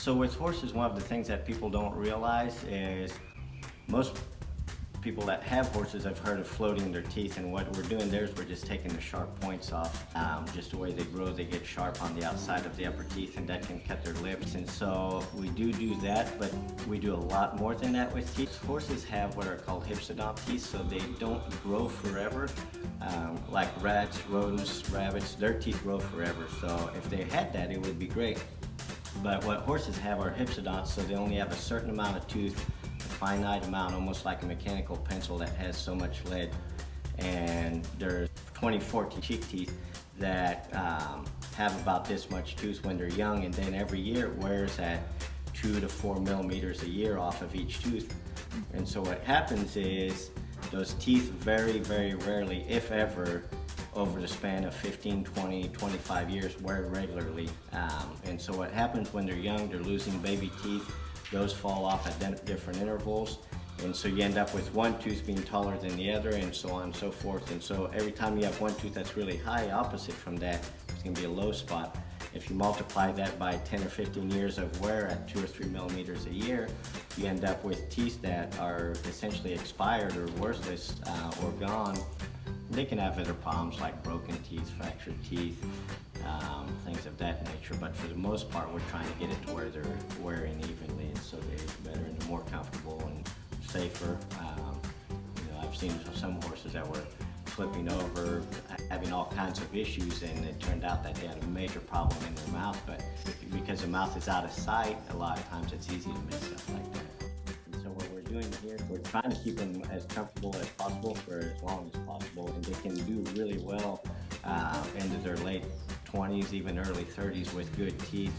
So with horses, one of the things that people don't realize is most people that have horses have heard of floating their teeth, and what we're doing there is we're just taking the sharp points off. Just the way they grow, they get sharp on the outside of the upper teeth, and that can cut their lips. And so we do that, but we do a lot more than that with teeth. Horses have what are called hypsodont teeth, so they don't grow forever. Like rats, rodents, rabbits, their teeth grow forever. So if they had that, it would be great. But what horses have are hypsodonts, so they only have a certain amount of tooth, a finite amount, almost like a mechanical pencil that has so much lead. And there's 24 cheek teeth that have about this much tooth when they're young, and then every year it wears at 2 to 4 millimeters a year off of each tooth. And so what happens is those teeth very, very rarely, if ever, over the span of 15, 20, 25 years, wear regularly. And so what happens when they're young, they're losing baby teeth. Those fall off at different intervals. And so you end up with one tooth being taller than the other, and so on and so forth. And so every time you have one tooth that's really high, opposite from that, it's going to be a low spot. If you multiply that by 10 or 15 years of wear at 2 or 3 millimeters a year, you end up with teeth that are essentially expired or worthless or gone. They can have other problems like broken teeth, fractured teeth, things of that nature, but for the most part we're trying to get it to where they're wearing evenly, and so they're better and more comfortable and safer. I've seen some horses that were flipping over, having all kinds of issues, and it turned out that they had a major problem in their mouth, but because the mouth is out of sight, a lot of times it's easy to miss stuff like that. So what we're doing here, we're trying to keep them as comfortable as possible for as long as possible, and they can do really well into their late 20s, even early 30s with good teeth.